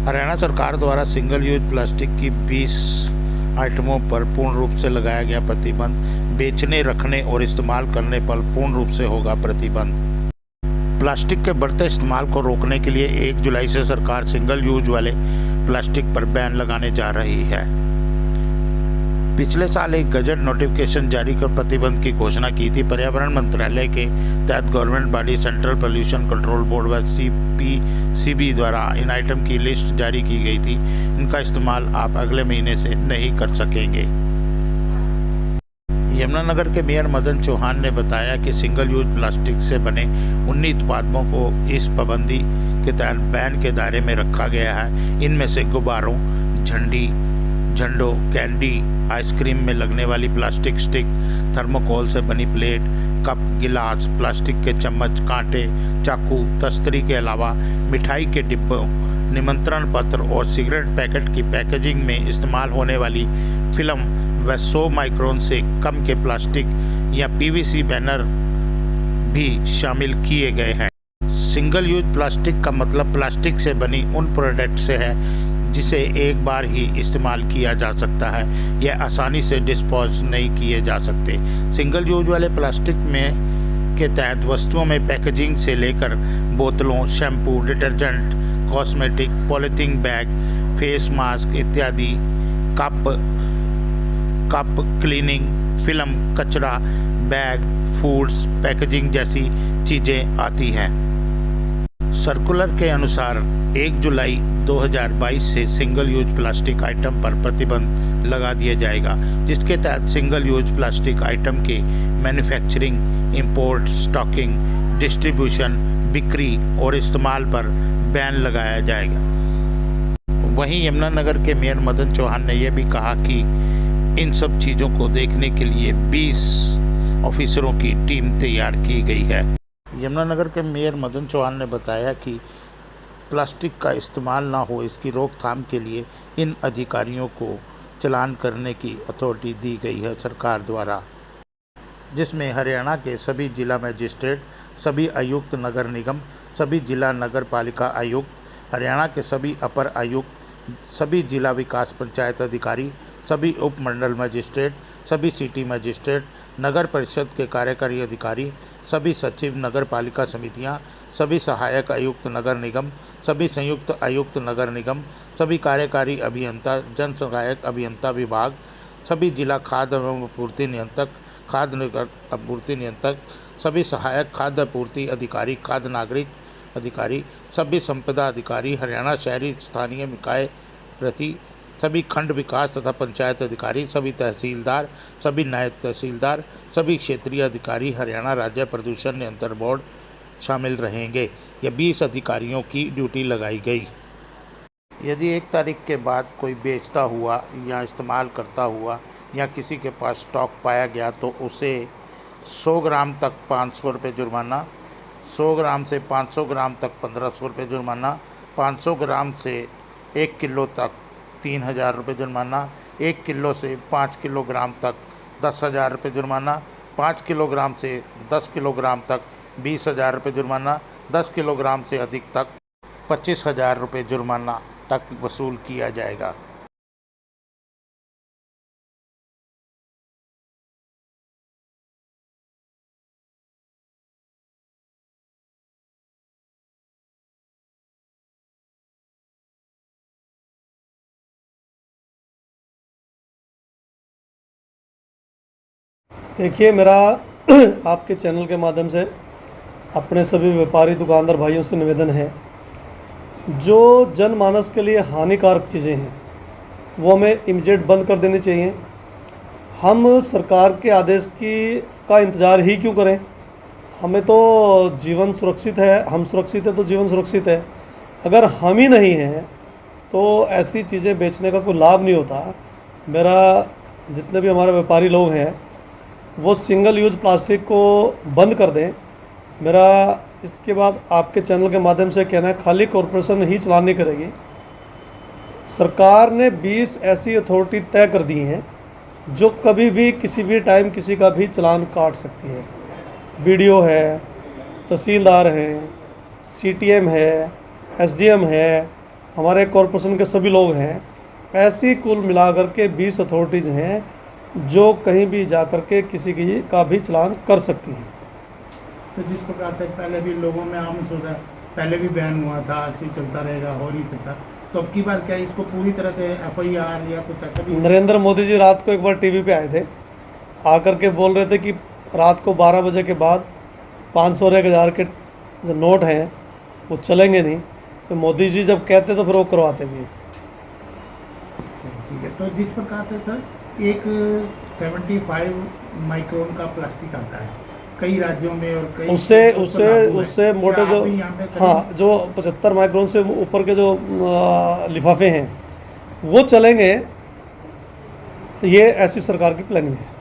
हरियाणा सरकार द्वारा single use plastic की 20 आइटमों पर पूर्ण रूप से लगाया गया प्रतिबंध। बेचने, रखने और इस्तेमाल करने पर पूर्ण रूप से होगा प्रतिबंध। प्लास्टिक के बढ़ते इस्तेमाल को रोकने के लिए 1 जुलाई से सरकार सिंगल यूज वाले प्लास्टिक पर बैन लगाने जा रही है। पिछले साल एक गजट नोटिफिकेशन जारी कर प्रतिबंध की घोषणा की थी। पर्यावरण मंत्रालय के तहत government body central pollution control board व CPCB द्वारा इन आइटम की लिस्ट जारी की गई थी। इनका इस्तेमाल आप अगले महीने से नहीं कर सकेंगे। यमुनानगर के मेयर मदन चौहान ने बताया कि सिंगल यूज प्लास्टिक से बने 19 उत्पादों को इस पाबंदी के तहत बैन के दायरे में रखा गया है। इनमें से गुब्बारों, झंडों, कैंडी, आइसक्रीम में लगने वाली प्लास्टिक स्टिक, थर्मोकोल से बनी प्लेट, कप, गिलास, प्लास्टिक के चम्मच, कांटे, चाकू, तस्तरी के अलावा मिठाई के डिब्बों, निमंत्रण पत्र और सिगरेट पैकेट की पैकेजिंग में इस्तेमाल होने वाली फिल्म व 100 माइक्रोन से कम के प्लास्टिक या PVC बैनर भी शामिल किए गए हैं। सिंगल यूज प्लास्टिक का मतलब प्लास्टिक से बनी उन प्रोडक्ट से है जिसे एक बार ही इस्तेमाल किया जा सकता है। यह आसानी से डिस्पोज नहीं किए जा सकते। सिंगल यूज वाले प्लास्टिक में के तहत वस्तुओं में पैकेजिंग से लेकर बोतलों, shampoo, detergent, cosmetic, polythene bag, face mask इत्यादि, कप, क्लीनिंग फिल्म, कचरा, बैग, फूड्स पैकेजिंग जैसी चीज़ें आती हैं। सर्कुलर के अनुसार 1 जुलाई 2022 से सिंगल यूज प्लास्टिक आइटम पर प्रतिबंध लगा दिया जाएगा, जिसके तहत सिंगल यूज प्लास्टिक आइटम के मैन्युफैक्चरिंग, इंपोर्ट, स्टॉकिंग, डिस्ट्रीब्यूशन, बिक्री और इस्तेमाल पर बैन लगाया जाएगा। वहीं यमुनानगर के मेयर मदन चौहान ने यह भी कहा कि इन सब चीज़ों को देखने के लिए 20 ऑफिसरों की टीम तैयार की गई है। यमुनानगर के मेयर मदन चौहान ने बताया कि प्लास्टिक का इस्तेमाल ना हो, इसकी रोकथाम के लिए इन अधिकारियों को चालान करने की अथॉरिटी दी गई है सरकार द्वारा, जिसमें हरियाणा के सभी जिला मजिस्ट्रेट, सभी आयुक्त नगर निगम, सभी जिला नगर पालिका आयुक्त, हरियाणा के सभी अपर आयुक्त, सभी जिला विकास पंचायत अधिकारी, सभी उप मंडल मजिस्ट्रेट, सभी सिटी मजिस्ट्रेट, नगर परिषद के कार्यकारी अधिकारी, सभी सचिव नगर पालिका समितियां, सभी सहायक आयुक्त नगर निगम, सभी संयुक्त आयुक्त नगर निगम, सभी कार्यकारी अभियंता, जन सहायक अभियंता विभाग, सभी जिला खाद्य एवं आपूर्ति नियंत्रक, खाद्य आपूर्ति नियंत्रक, सभी सहायक खाद्य आपूर्ति अधिकारी, खाद्य नागरिक अधिकारी, सभी संपदा अधिकारी, हरियाणा शहरी स्थानीय निकाय प्रति, सभी खंड विकास तथा पंचायत अधिकारी, सभी तहसीलदार, सभी नायब तहसीलदार, सभी क्षेत्रीय अधिकारी, हरियाणा राज्य प्रदूषण नियंत्रण बोर्ड शामिल रहेंगे। यह 20 अधिकारियों की ड्यूटी लगाई गई। यदि 1 तारीख के बाद कोई बेचता हुआ या इस्तेमाल करता हुआ या किसी के पास स्टॉक पाया गया तो उसे 100 ग्राम तक 500 रुपये जुर्माना, 100 ग्राम से 500 ग्राम तक 1500 रुपये जुर्माना, 500 ग्राम से 1 किलो तक 3000 रुपये जुर्माना, 1 किलो से 5 किलोग्राम तक 10,000 रुपये जुर्माना, 5 किलोग्राम से 10 किलोग्राम तक 20,000 रुपये जुर्माना, 10 किलोग्राम से अधिक तक 25,000 रुपये जुर्माना तक वसूल किया जाएगा। देखिए, मेरा आपके चैनल के माध्यम से अपने सभी व्यापारी दुकानदार भाइयों से निवेदन है, जो जनमानस के लिए हानिकारक चीज़ें हैं वो हमें इमीडिएट बंद कर देनी चाहिए। हम सरकार के आदेश का इंतज़ार ही क्यों करें? हमें तो जीवन सुरक्षित है, हम सुरक्षित है तो जीवन सुरक्षित है। अगर हम ही नहीं हैं तो ऐसी चीज़ें बेचने का कोई लाभ नहीं होता। मेरा जितने भी हमारे व्यापारी लोग हैं वो सिंगल यूज़ प्लास्टिक को बंद कर दें। मेरा इसके बाद आपके चैनल के माध्यम से कहना है, खाली कॉरपोरेशन ही चलान नहीं करेगी। सरकार ने 20 ऐसी अथॉरिटी तय कर दी हैं जो कभी भी किसी भी टाइम किसी का भी चालान काट सकती है। BDO है, तहसीलदार हैं, CTM है, SDM है, हमारे कॉरपोरेशन के सभी लोग हैं, ऐसी कुल मिलाकर के 20 अथॉरिटीज़ हैं जो कहीं भी जा कर के किसी की का भी चलान कर सकती हैं। तो जिस प्रकार से पहले भी लोगों में आम सोचा, पहले भी बैन हुआ था, ऐसे ही चलता रहेगा, हो नहीं सकता, तो अब की बार क्या इसको पूरी तरह से FIR या कुछ ऐसा भी? नरेंद्र मोदी जी रात को एक बार टीवी पे आए थे, आकर के बोल रहे थे कि रात को 12 बजे के बाद 500 और 1000 के जो नोट हैं वो चलेंगे नहीं। तो मोदी जी जब कहते तो फिर वो करवाते भी हैं। ठीक है, तो जिस प्रकार से सर एक 75 माइक्रोन का प्लास्टिक आता है कई राज्यों में और कई उससे तो उससे लागू है। उससे मोटे क्या जो आप भी यहाँ पे करेंगे? हाँ, जो 75 माइक्रोन से ऊपर के जो लिफाफे हैं वो चलेंगे। ये ऐसी सरकार की प्लानिंग है।